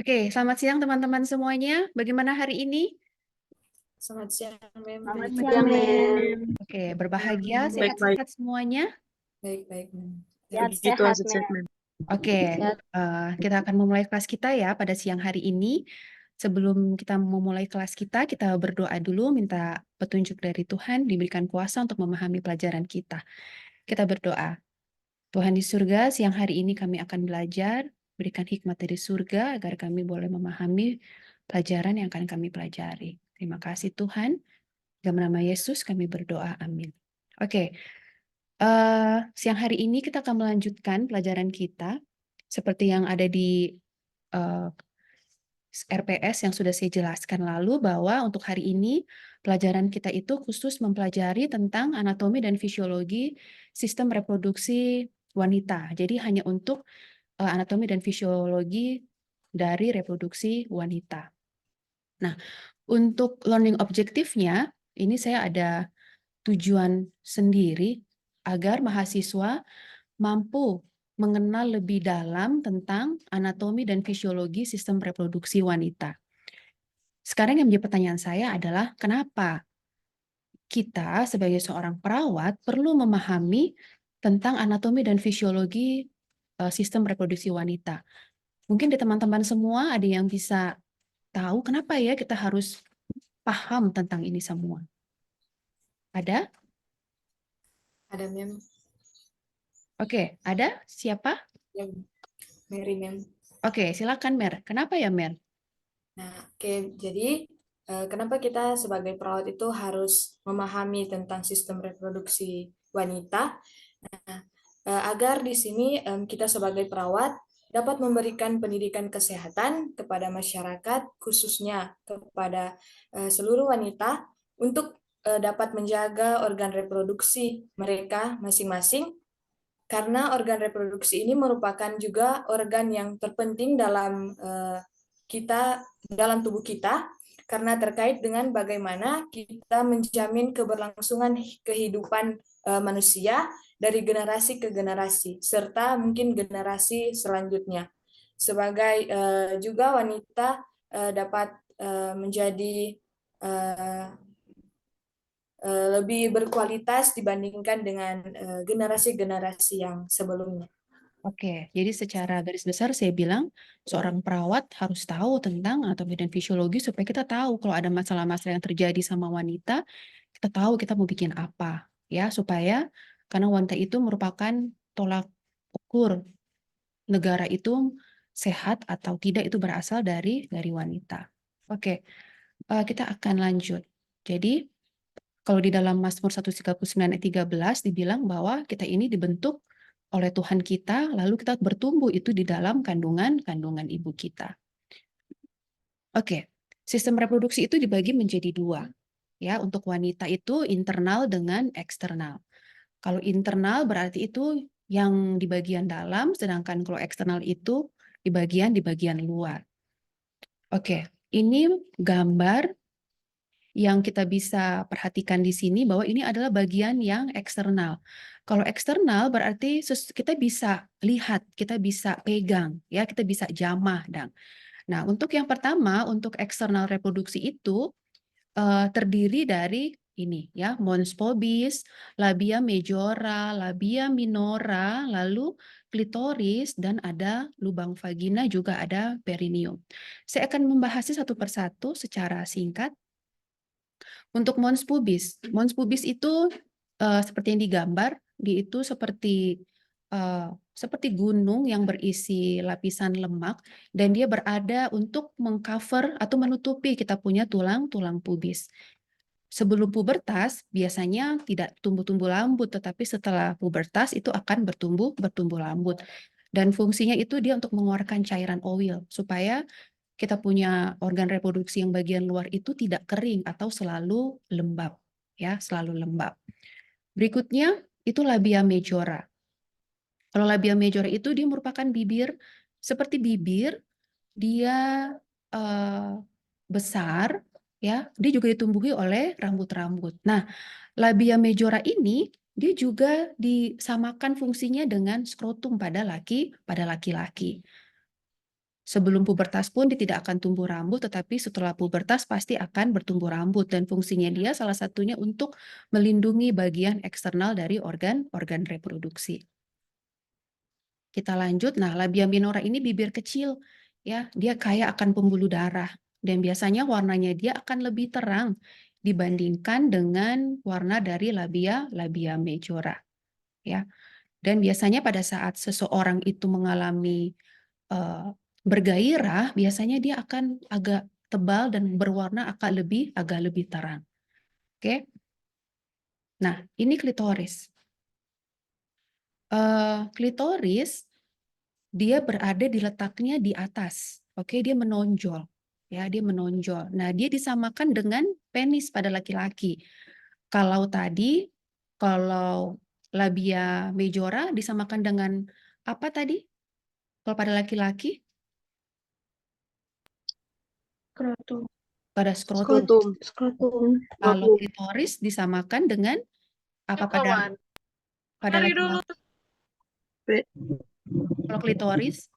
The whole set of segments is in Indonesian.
Oke, selamat siang teman-teman semuanya. Bagaimana hari ini? Selamat siang, Mem. Selamat Baik, siang, Mem. Oke, berbahagia, Baik-baik. sehat-sehat semuanya. baik, Mem. Sehat, Baik. sehat, Sehat, Mem. Mem. Oke, Sehat. kita akan memulai kelas kita ya pada siang hari ini. Sebelum kita memulai kelas kita berdoa dulu, minta petunjuk dari Tuhan, diberikan kuasa untuk memahami pelajaran kita. Kita berdoa. Tuhan di surga, siang hari ini kami akan belajar, berikan hikmat dari surga agar kami boleh memahami pelajaran yang akan kami pelajari. Terima kasih Tuhan. Dalam nama Yesus kami berdoa, amin. Oke, siang hari ini kita akan melanjutkan pelajaran kita seperti yang ada di eh, RPS yang sudah saya jelaskan lalu, bahwa untuk hari ini pelajaran kita itu khusus mempelajari tentang anatomi dan fisiologi sistem reproduksi wanita. Jadi hanya untuk anatomi dan fisiologi dari reproduksi wanita. Nah, untuk learning objektifnya, ini saya ada tujuan sendiri agar mahasiswa mampu mengenal lebih dalam tentang anatomi dan fisiologi sistem reproduksi wanita. Sekarang yang menjadi pertanyaan saya adalah kenapa kita sebagai seorang perawat perlu memahami tentang anatomi dan fisiologi sistem reproduksi wanita. Mungkin di teman-teman semua ada yang bisa tahu kenapa ya kita harus paham tentang ini semua. Ada? Ada, Mem. Oke, ada? Siapa? Ya, Mary, Mem. Oke, silakan Mer. Kenapa ya Mer? Nah, oke. Jadi, kenapa kita sebagai perawat itu harus memahami tentang sistem reproduksi wanita? Nah, agar di sini kita sebagai perawat dapat memberikan pendidikan kesehatan kepada masyarakat, khususnya kepada seluruh wanita, untuk dapat menjaga organ reproduksi mereka masing-masing, karena organ reproduksi ini merupakan juga organ yang terpenting dalam dalam tubuh kita, karena terkait dengan bagaimana kita menjamin keberlangsungan kehidupan manusia dari generasi ke generasi, serta mungkin generasi selanjutnya. Sebagai juga wanita dapat menjadi lebih berkualitas dibandingkan dengan generasi-generasi yang sebelumnya. Oke, jadi secara garis besar saya bilang seorang perawat harus tahu tentang anatomi dan fisiologi supaya kita tahu kalau ada masalah-masalah yang terjadi sama wanita, kita tahu kita mau bikin apa, ya supaya karena wanita itu merupakan tolak ukur negara itu sehat atau tidak itu berasal dari wanita. Oke, kita akan lanjut. Jadi kalau di dalam Mazmur 139 ayat 13 dibilang bahwa kita ini dibentuk oleh Tuhan kita, lalu kita bertumbuh itu di dalam kandungan ibu kita. Oke, sistem reproduksi itu dibagi menjadi dua. Ya, untuk wanita itu internal dengan eksternal. Kalau internal berarti itu yang di bagian dalam, sedangkan kalau eksternal itu di bagian luar. Oke, ini gambar yang kita bisa perhatikan di sini bahwa ini adalah bagian yang eksternal. Kalau eksternal berarti kita bisa lihat, kita bisa pegang, ya kita bisa jamah, dan. Nah, untuk yang pertama, untuk eksternal reproduksi itu terdiri dari ini ya, mons pubis, labia majora, labia minora, lalu klitoris, dan ada lubang vagina, juga ada perineum. Saya akan membahasnya satu persatu secara singkat. Untuk mons pubis itu seperti yang digambar, dia itu seperti gunung yang berisi lapisan lemak, dan dia berada untuk mengcover atau menutupi kita punya tulang pubis. Sebelum pubertas biasanya tidak tumbuh-tumbuh rambut, tetapi setelah pubertas itu akan bertumbuh rambut. Dan fungsinya itu dia untuk mengeluarkan cairan oil supaya kita punya organ reproduksi yang bagian luar itu tidak kering atau selalu lembab, ya, selalu lembab. Berikutnya itu labia majora. Kalau labia majora itu dia merupakan bibir, seperti bibir, dia besar, ya, dia juga ditumbuhi oleh rambut-rambut. Nah, labia majora ini dia juga disamakan fungsinya dengan skrotum pada laki-laki. Sebelum pubertas pun dia tidak akan tumbuh rambut, tetapi setelah pubertas pasti akan bertumbuh rambut dan fungsinya dia salah satunya untuk melindungi bagian eksternal dari organ-organ reproduksi. Kita lanjut. Nah, labia minora ini bibir kecil, ya, dia kaya akan pembuluh darah dan biasanya warnanya dia akan lebih terang dibandingkan dengan warna dari labia majora, ya. Dan biasanya pada saat seseorang itu mengalami bergairah, biasanya dia akan agak tebal dan berwarna agak lebih terang. Oke. Nah, ini klitoris. Klitoris dia berada di letaknya di atas. Oke, dia menonjol. Ya, dia menonjol. Nah, dia disamakan dengan penis pada laki-laki. Kalau labia majora disamakan dengan apa tadi? Kalau pada laki-laki? Skrotum. Pada skrotum. Skrotum. Kalau klitoris disamakan dengan apa pada laki-laki? Kalau klitoris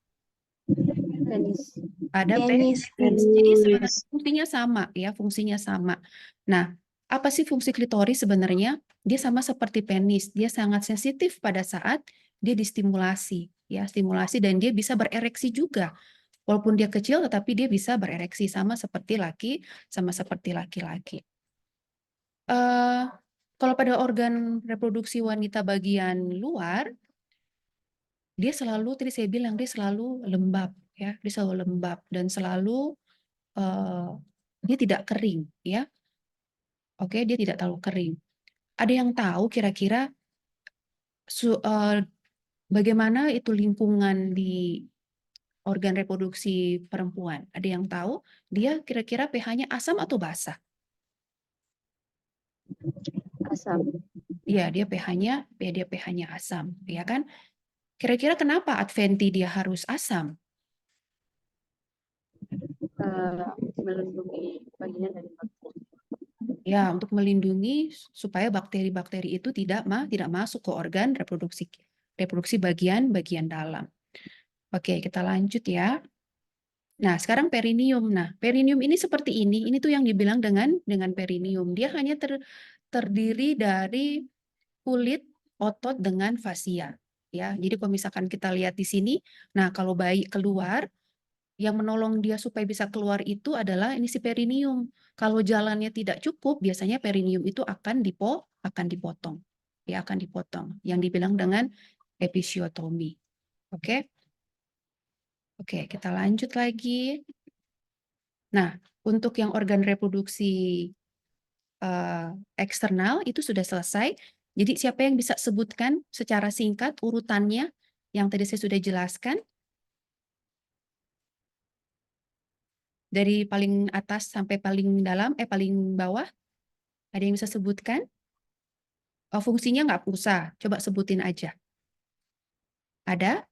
Penis. ada Penis. Jadi sebenarnya fungsinya sama, ya, fungsinya sama. Nah, apa sih fungsi klitoris sebenarnya? Dia sama seperti penis, dia sangat sensitif pada saat dia distimulasi, ya, stimulasi dan dia bisa berereksi juga. Walaupun dia kecil tetapi dia bisa berereksi sama seperti laki-laki. Kalau pada organ reproduksi wanita bagian luar, dia selalu, tadi saya bilang, dia selalu lembab, ya, dia selalu lembab dan selalu dia tidak kering, ya. Oke, dia tidak terlalu kering. Ada yang tahu kira-kira bagaimana itu lingkungan di organ reproduksi perempuan? Ada yang tahu? Dia kira-kira pH-nya asam atau basah? Asam. Iya, dia pH-nya asam, ya kan? Kira-kira kenapa adventi dia harus asam? Melindungi bagian dari bakteri. Ya, untuk melindungi supaya bakteri-bakteri itu tidak masuk ke organ reproduksi bagian dalam. Oke, kita lanjut ya. Nah, sekarang perineum. Nah, perineum ini seperti ini. Ini tuh yang dibilang dengan perineum. Dia hanya terdiri dari kulit, otot dengan fasia. Ya, jadi kalau misalkan kita lihat di sini, nah kalau bayi keluar, yang menolong dia supaya bisa keluar itu adalah ini si perineum. Kalau jalannya tidak cukup, biasanya perineum itu akan dipotong. Ya, akan dipotong. Yang dibilang dengan episiotomi. Oke? Oke, kita lanjut lagi. Nah, untuk yang organ reproduksi eksternal itu sudah selesai. Jadi siapa yang bisa sebutkan secara singkat urutannya yang tadi saya sudah jelaskan? Dari paling atas sampai paling dalam, paling bawah. Ada yang bisa sebutkan? Oh, fungsinya nggak usah, coba sebutin aja. Ada?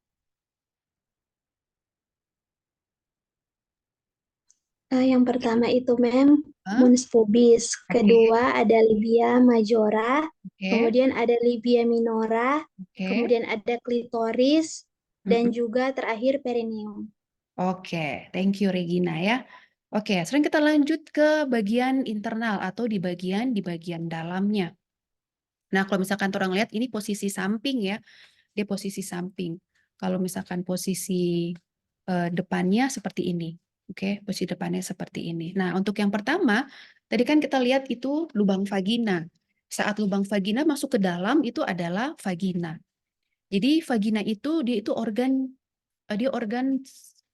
Yang pertama itu Mons pubis. Kedua ada labia majora. Kemudian ada labia minora. Kemudian ada klitoris. Dan juga terakhir perineum. Oke, thank you Regina ya. Oke, sekarang kita lanjut ke bagian internal atau di bagian dalamnya. Nah, kalau misalkan orang lihat ini posisi samping ya, dia posisi samping. Kalau misalkan posisi depannya seperti ini. Oke, posisi depannya seperti ini. Nah, untuk yang pertama, tadi kan kita lihat itu lubang vagina. Saat lubang vagina masuk ke dalam itu adalah vagina. Jadi vagina itu dia organ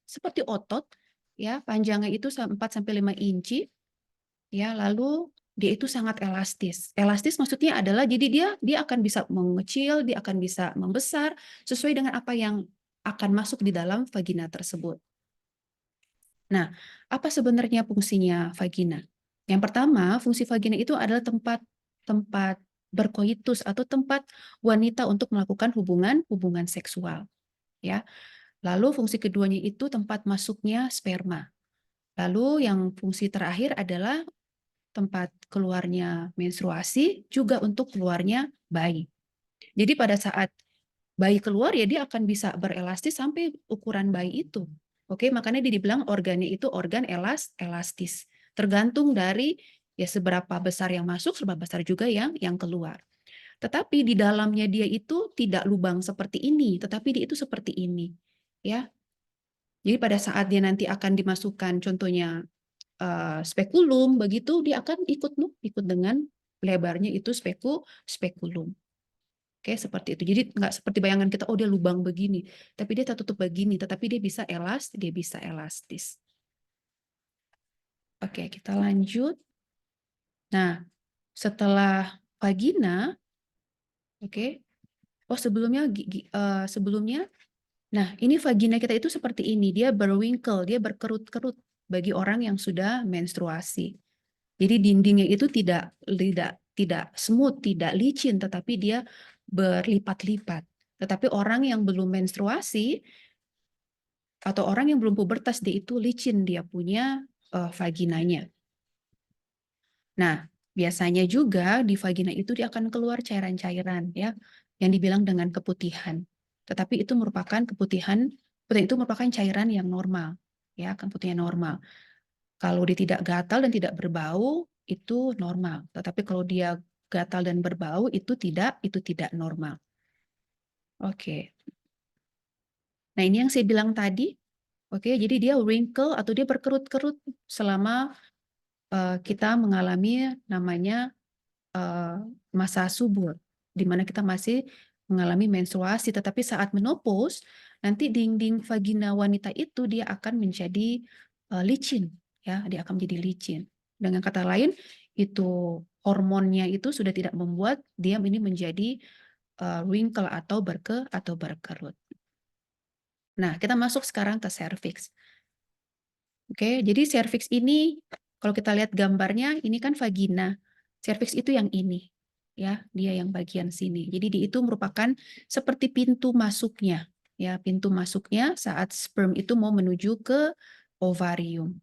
seperti otot ya, panjangnya itu 4-5 inci. Ya, lalu dia itu sangat elastis. Elastis maksudnya adalah jadi dia akan bisa mengecil, dia akan bisa membesar sesuai dengan apa yang akan masuk di dalam vagina tersebut. Nah, apa sebenarnya fungsinya vagina? Yang pertama, fungsi vagina itu adalah tempat berkoitus atau tempat wanita untuk melakukan hubungan seksual, ya. Lalu fungsi keduanya itu tempat masuknya sperma. Lalu yang fungsi terakhir adalah tempat keluarnya menstruasi, juga untuk keluarnya bayi. Jadi pada saat bayi keluar ya dia akan bisa berelastis sampai ukuran bayi itu. Oke, makanya dia dibilang organnya itu organ elastis. Tergantung dari ya seberapa besar yang masuk, seberapa besar juga yang keluar. Tetapi di dalamnya dia itu tidak lubang seperti ini, tetapi dia itu seperti ini. Ya. Jadi pada saat dia nanti akan dimasukkan contohnya spekulum, begitu dia akan ikut dengan lebarnya itu spekulum. Oke, seperti itu. Jadi nggak seperti bayangan kita, oh dia lubang begini, tapi dia tertutup begini, tetapi dia bisa elastis. Oke, kita lanjut. Nah, setelah vagina, oke. Oh, sebelumnya, nah ini vagina kita itu seperti ini, dia berwrinkle, dia berkerut-kerut bagi orang yang sudah menstruasi. Jadi dindingnya itu tidak smooth, tidak licin, tetapi dia berlipat-lipat. Tetapi orang yang belum menstruasi atau orang yang belum pubertas, dia itu licin, dia punya vaginanya. Nah, biasanya juga di vagina itu dia akan keluar cairan-cairan ya, yang dibilang dengan keputihan. Tetapi itu merupakan keputihan itu merupakan cairan yang normal, ya, keputihan normal. Kalau dia tidak gatal dan tidak berbau, itu normal. Tetapi kalau dia gatal dan berbau, itu tidak normal. Oke. Nah, ini yang saya bilang tadi. Oke, jadi dia wrinkle atau dia berkerut-kerut selama kita mengalami namanya masa subur, di mana kita masih mengalami menstruasi. Tetapi saat menopause, nanti dinding vagina wanita itu dia akan menjadi licin, ya, dia akan menjadi licin. Dengan kata lain, itu hormonnya itu sudah tidak membuat dia ini menjadi wrinkle atau berkerut. Nah, kita masuk sekarang ke cervix. Oke, jadi cervix ini kalau kita lihat gambarnya, ini kan vagina. Cervix itu yang ini, ya, dia yang bagian sini. Jadi dia itu merupakan seperti pintu masuknya, ya, pintu masuknya saat sperm itu mau menuju ke ovarium.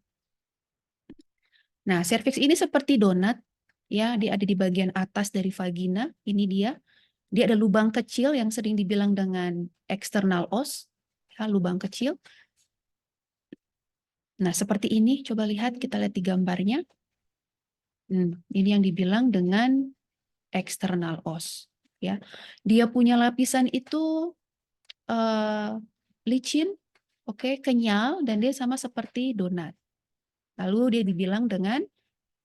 Nah, cervix ini seperti donat, ya, dia ada di bagian atas dari vagina. Ini dia. Dia ada lubang kecil yang sering dibilang dengan external os, ya, lubang kecil. Nah, seperti ini. Coba lihat, kita lihat di gambarnya. Ini yang dibilang dengan external os, ya. Dia punya lapisan itu licin, oke, kenyal, dan dia sama seperti donat. Lalu dia dibilang dengan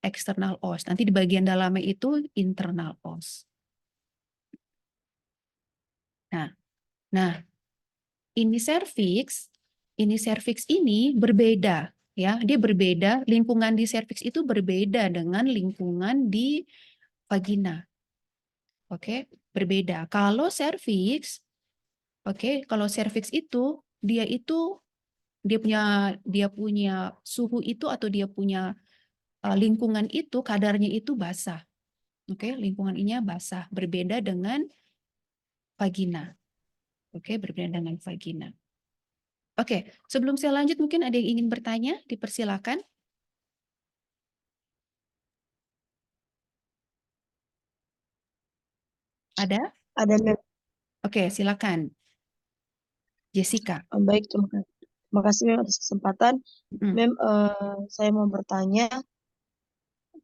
external os. Nanti di bagian dalamnya itu internal os. Nah, ini cervix ini berbeda, ya. Dia berbeda, lingkungan di cervix itu berbeda dengan lingkungan di vagina. Oke, berbeda. Kalau cervix, kalau cervix itu dia punya suhu itu atau dia punya lingkungan itu kadarnya itu basah. Oke, lingkungan ini basah, berbeda dengan vagina. Oke, berbeda dengan vagina. Oke, sebelum saya lanjut mungkin ada yang ingin bertanya, dipersilakan. Ada? Ada, Mem. Oke, silakan. Jessica. Baik, terima kasih Mem atas kesempatan. Mem, saya mau bertanya,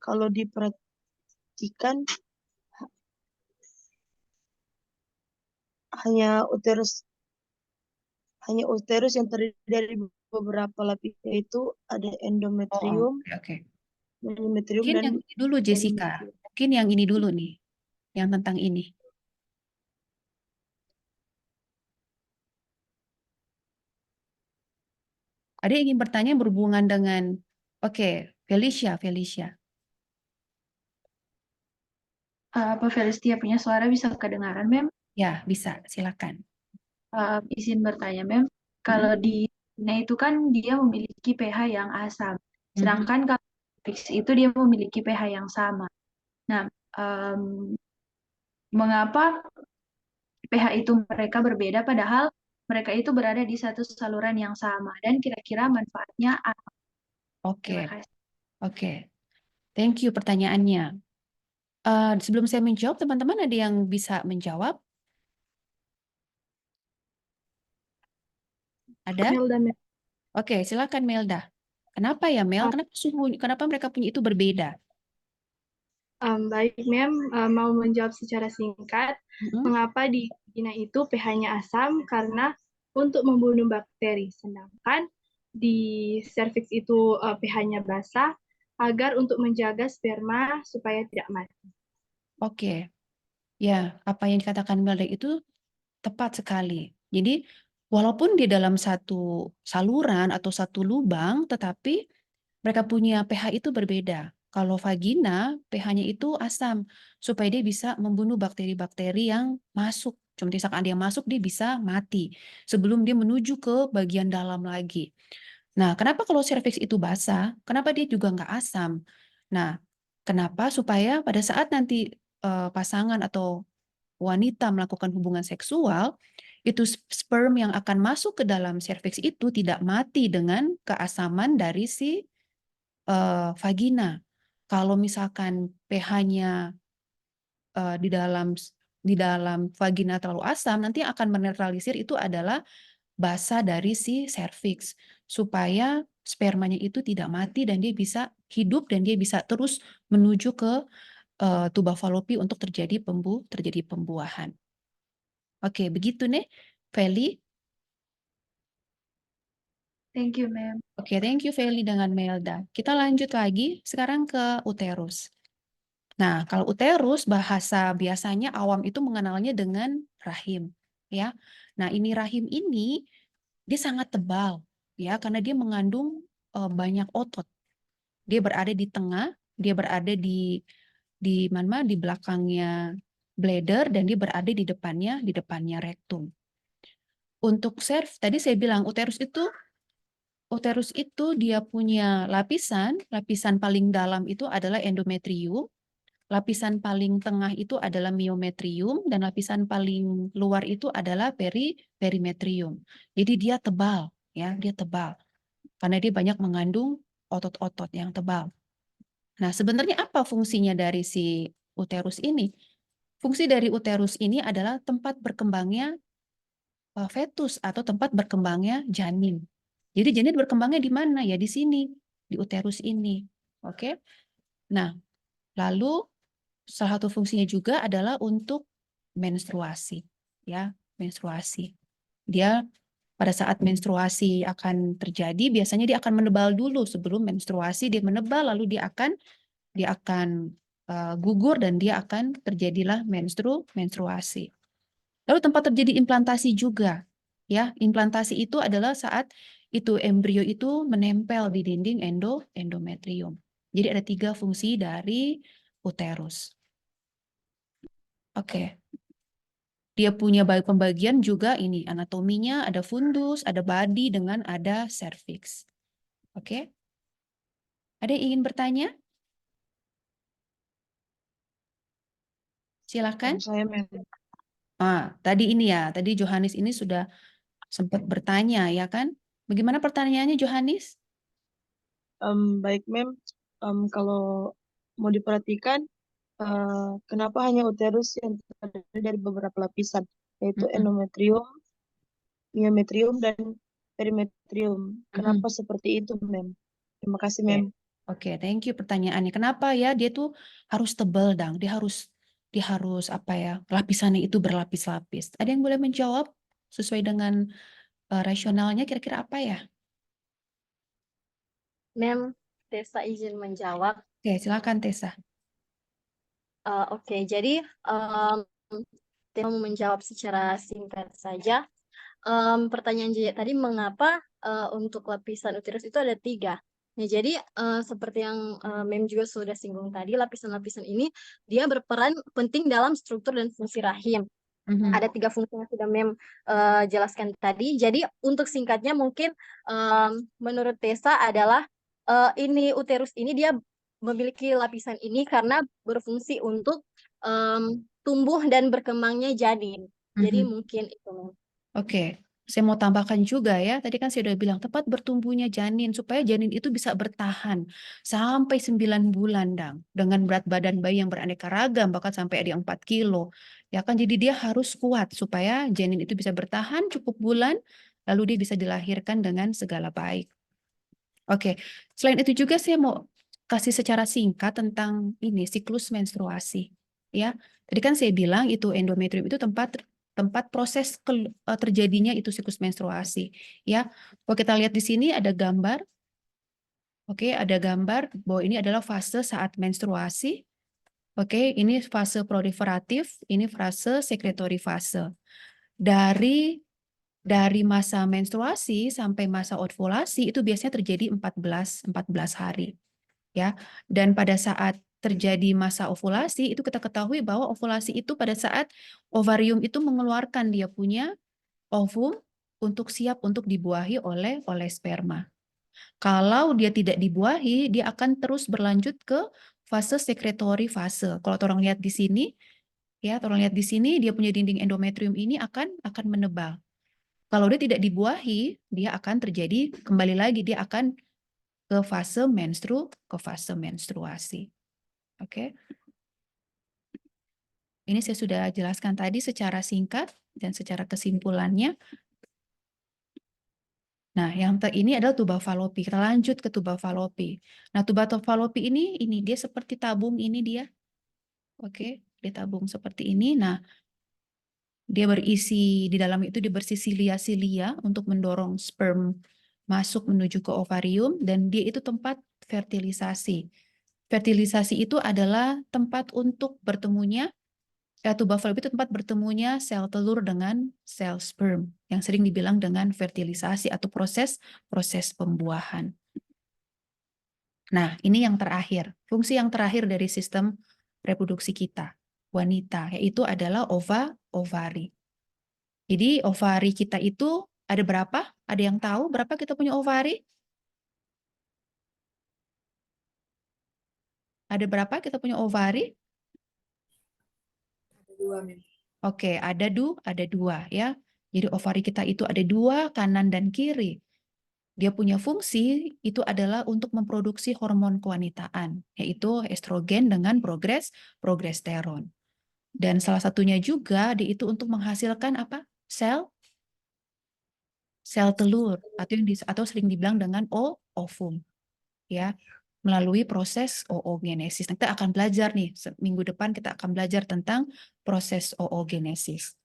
kalau diperhatikan hanya uterus yang terdiri dari beberapa lapis, yaitu ada endometrium, endometrium Mungkin dan yang ini dulu Jessica. Mungkin yang ini dulu nih, yang tentang ini. Ada yang ingin bertanya berhubungan dengan, Felicia. Apa Felistia punya suara bisa kedengaran, Mem? Ya, bisa. Silakan. Izin bertanya, Mem. Kalau di itu kan dia memiliki pH yang asam. Sedangkan kalau fix itu dia memiliki pH yang sama. Nah, mengapa pH itu mereka berbeda padahal mereka itu berada di satu saluran yang sama, dan kira-kira manfaatnya apa? Terima kasih. Oke. Thank you pertanyaannya. Sebelum saya menjawab, teman-teman ada yang bisa menjawab? Ada? Melda, Mem. Oke, silakan Melda. Kenapa ya Mel? Kenapa mereka punya itu berbeda? Baik, Mem, mau menjawab secara singkat, mengapa di vagina itu pH-nya asam? Karena untuk membunuh bakteri, sedangkan di serviks itu pH-nya basah, agar untuk menjaga sperma supaya tidak mati. Oke, ya apa yang dikatakan Melda itu tepat sekali. Jadi walaupun di dalam satu saluran atau satu lubang, tetapi mereka punya pH itu berbeda. Kalau vagina, pH-nya itu asam, supaya dia bisa membunuh bakteri-bakteri yang masuk. Cuma misalkan ada yang masuk, dia bisa mati sebelum dia menuju ke bagian dalam lagi. Nah, kenapa kalau serviks itu basah? Kenapa dia juga nggak asam? Nah, kenapa? Supaya pada saat nanti pasangan atau wanita melakukan hubungan seksual, itu sperm yang akan masuk ke dalam serviks itu tidak mati dengan keasaman dari si vagina. Kalau misalkan pH-nya di dalam vagina terlalu asam, nanti yang akan menetralisir itu adalah basa dari si serviks, supaya spermanya itu tidak mati dan dia bisa hidup dan dia bisa terus menuju ke tuba falopi untuk terjadi pembuahan. Oke, begitu nih, Feli. Thank you, Ma'am. Oke, thank you Feli dengan Melda. Kita lanjut lagi sekarang ke uterus. Nah, kalau uterus bahasa biasanya awam itu mengenalnya dengan rahim, ya. Nah, ini rahim ini dia sangat tebal, ya, karena dia mengandung banyak otot. Dia berada di tengah, dia berada di mana? Di belakangnya bladder dan dia berada di depannya rektum. Untuk tadi saya bilang uterus itu dia punya lapisan paling dalam itu adalah endometrium, lapisan paling tengah itu adalah miometrium, dan lapisan paling luar itu adalah perimetrium. Jadi dia tebal, ya, dia tebal. Karena dia banyak mengandung otot-otot yang tebal. Nah, sebenarnya apa fungsinya dari si uterus ini? Fungsi dari uterus ini adalah tempat berkembangnya fetus atau tempat berkembangnya janin. Jadi janin berkembangnya di mana? Ya di sini, di uterus ini. Oke. Nah, lalu salah satu fungsinya juga adalah untuk menstruasi, ya, menstruasi. Dia pada saat menstruasi akan terjadi, biasanya dia akan menebal dulu sebelum menstruasi, dia menebal lalu dia akan gugur dan dia akan terjadilah menstruasi. Lalu tempat terjadi implantasi juga, ya. Implantasi itu adalah saat itu embrio itu menempel di dinding endometrium. Jadi ada 3 fungsi dari uterus. Oke. Dia punya pembagian juga ini, anatominya ada fundus, ada body, dengan ada cervix. Oke. Ada yang ingin bertanya? Silakan. Saya, Mem. Tadi Johannes ini sudah sempat bertanya, ya kan? Bagaimana pertanyaannya, Johannes? Baik, Mem. Kalau mau diperhatikan, kenapa hanya uterus yang terdiri dari beberapa lapisan, yaitu endometrium, miometrium, dan perimetrium. Kenapa seperti itu, Mem? Terima kasih, Mem. Oke, thank you pertanyaannya. Kenapa ya dia tuh harus tebal, Dang? Dia harus apa ya? Lapisannya itu berlapis-lapis. Ada yang boleh menjawab sesuai dengan rasionalnya kira-kira apa ya? Mem, Tessa izin menjawab. Oke, silakan Tessa. Oke, jadi Tessa mau menjawab secara singkat saja. Pertanyaan Jaya tadi, mengapa untuk lapisan uterus itu ada 3? Nah, jadi seperti yang Mem juga sudah singgung tadi, lapisan-lapisan ini dia berperan penting dalam struktur dan fungsi rahim. Ada 3 fungsi yang sudah Mem jelaskan tadi. Jadi untuk singkatnya mungkin menurut Tessa adalah ini uterus ini dia memiliki lapisan ini karena berfungsi untuk tumbuh dan berkembangnya janin. Jadi mungkin itu, Mem. Oke, saya mau tambahkan juga ya. Tadi kan saya udah bilang tempat bertumbuhnya janin supaya janin itu bisa bertahan sampai 9 bulan, Dang. Dengan berat badan bayi yang beraneka ragam, bahkan sampai ada yang 4 kilo. Ya kan, jadi dia harus kuat supaya janin itu bisa bertahan cukup bulan lalu dia bisa dilahirkan dengan segala baik. Oke, selain itu juga saya mau kasih secara singkat tentang ini siklus menstruasi. Ya, tadi kan saya bilang itu endometrium itu tempat proses terjadinya itu siklus menstruasi. Ya, kalau kita lihat di sini ada gambar. Oke, ada gambar bahwa ini adalah fase saat menstruasi. Oke, ini fase proliferatif, ini fase sekretory fase. Dari masa menstruasi sampai masa ovulasi itu biasanya terjadi 14 hari, ya. Dan pada saat terjadi masa ovulasi itu kita ketahui bahwa ovulasi itu pada saat ovarium itu mengeluarkan dia punya ovum untuk siap untuk dibuahi oleh sperma. Kalau dia tidak dibuahi, dia akan terus berlanjut ke fase sekretory fase. Kalau orang lihat di sini, ya, orang lihat di sini dia punya dinding endometrium ini akan menebal. Kalau dia tidak dibuahi, dia akan terjadi kembali lagi dia akan ke fase menstruasi. Oke. Ini saya sudah jelaskan tadi secara singkat dan secara kesimpulannya. Nah, yang ini adalah tuba falopi. Kita lanjut ke tuba falopi. Nah, tuba falopi ini dia seperti tabung ini dia. Oke, dia tabung seperti ini. Nah, dia berisi di dalam itu dia berisi silia-silia untuk mendorong sperm masuk menuju ke ovarium dan dia itu tempat fertilisasi. Fertilisasi itu adalah tempat untuk bertemunya tuba falopi itu tempat bertemunya sel telur dengan sel sperm yang sering dibilang dengan fertilisasi atau proses pembuahan. Nah, ini yang terakhir. Fungsi yang terakhir dari sistem reproduksi kita, wanita, yaitu adalah ovari. Jadi ovari kita itu ada berapa? Ada yang tahu berapa kita punya ovari? Ada berapa kita punya ovari? Ada 2, Mem. Oke, ada 2 ya. Jadi ovari kita itu ada 2, kanan dan kiri. Dia punya fungsi itu adalah untuk memproduksi hormon kewanitaan, yaitu estrogen dengan progesteron. Dan salah satunya juga itu untuk menghasilkan apa? Sel telur atau sering dibilang dengan ovum, ya, melalui proses oogenesis. Kita akan belajar nih minggu depan kita akan belajar tentang proses oogenesis.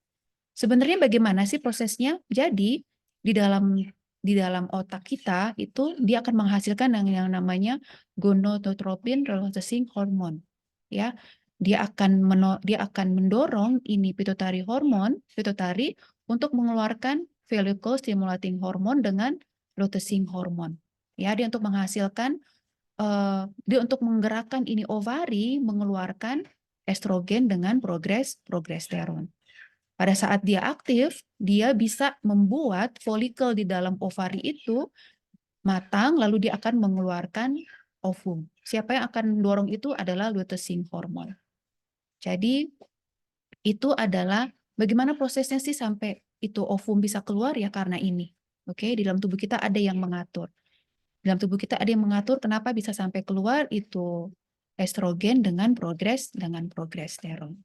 Sebenarnya bagaimana sih prosesnya? Jadi di dalam otak kita itu dia akan menghasilkan yang namanya gonadotropin releasing hormone, ya. Dia akan mendorong ini pituitary untuk mengeluarkan follicle stimulating hormone dengan luteinizing hormone, ya. Dia untuk menghasilkan dia untuk menggerakkan ini ovari mengeluarkan estrogen dengan progesteron. Pada saat dia aktif, dia bisa membuat folikel di dalam ovari itu matang, lalu dia akan mengeluarkan ovum. Siapa yang akan mendorong itu adalah luteinizing hormone. Jadi, itu adalah bagaimana prosesnya sih sampai itu ovum bisa keluar ya karena ini. Oke, di dalam tubuh kita ada yang mengatur. Dalam tubuh kita ada yang mengatur kenapa bisa sampai keluar itu estrogen dengan progesteron.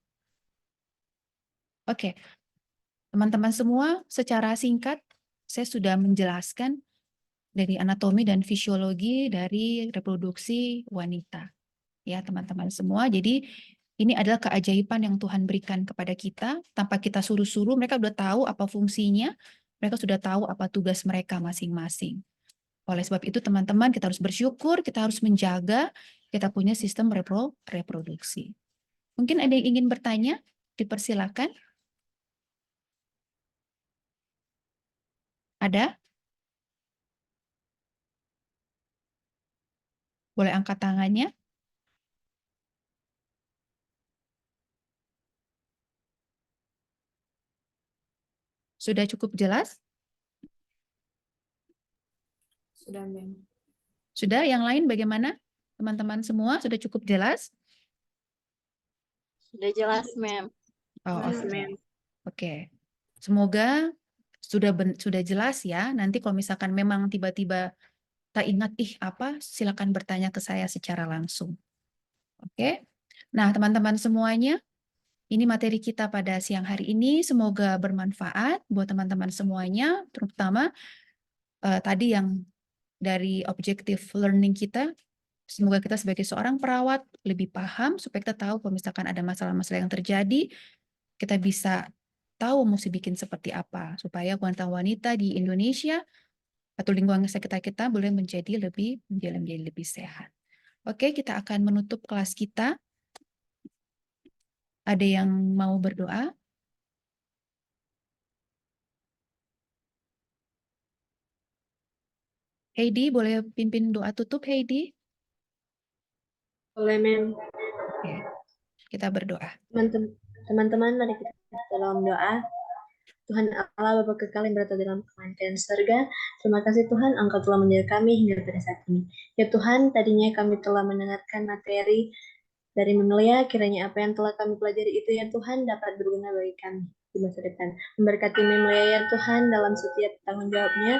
Oke. Teman-teman semua, secara singkat saya sudah menjelaskan dari anatomi dan fisiologi dari reproduksi wanita. Ya, teman-teman semua. Jadi ini adalah keajaiban yang Tuhan berikan kepada kita. Tanpa kita suruh-suruh, mereka sudah tahu apa fungsinya, mereka sudah tahu apa tugas mereka masing-masing. Oleh sebab itu, teman-teman, kita harus bersyukur, kita harus menjaga kita punya sistem reproduksi. Mungkin ada yang ingin bertanya? Dipersilakan. Ada? Boleh angkat tangannya? Sudah cukup jelas? Sudah, Mem. Sudah, yang lain bagaimana? Teman-teman semua sudah cukup jelas? Sudah jelas, Mem. Oh, Jelas, oke. Mem. Oke. Semoga sudah jelas ya. Nanti kalau misalkan memang tiba-tiba tak ingat apa, silakan bertanya ke saya secara langsung. Oke. Nah, teman-teman semuanya, Ini materi kita pada siang hari ini. Semoga bermanfaat buat teman-teman semuanya, terutama tadi yang dari objektif learning kita. Semoga kita sebagai seorang perawat lebih paham supaya kita tahu kalau misalkan ada masalah-masalah yang terjadi, kita bisa tahu mesti bikin seperti apa supaya wanita-wanita di Indonesia atau lingkungan sekitar kita boleh menjadi lebih sehat. Oke, kita akan menutup kelas kita. Ada yang mau berdoa? Heidi, boleh pimpin doa tutup, Heidi? Boleh, Mem. Oke, kita berdoa. Teman-teman, mari kita dalam doa. Tuhan Allah, Bapa kekal yang berada dalam kerajaan surga, terima kasih Tuhan, Engkau telah menjaga kami hingga pada saat ini. Ya Tuhan, tadinya kami telah mendengarkan materi dari Memelia, kiranya apa yang telah kami pelajari itu ya Tuhan dapat berguna bagi kami di masa depan. Memberkati Memelia ya Tuhan dalam setiap tanggung jawabnya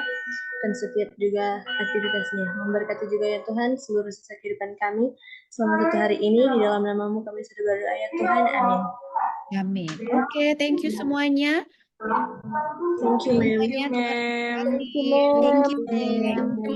dan setiap juga aktivitasnya. Memberkati juga ya Tuhan seluruh sisa kehidupan kami selama satu hari ini. Di dalam nama-Mu kami sudah berdoa ya Tuhan. Amin. Amin. Oke, thank you semuanya. Thank you, Ma'am. Semuanya, terima kasih. Thank you, ma'am. Thank you.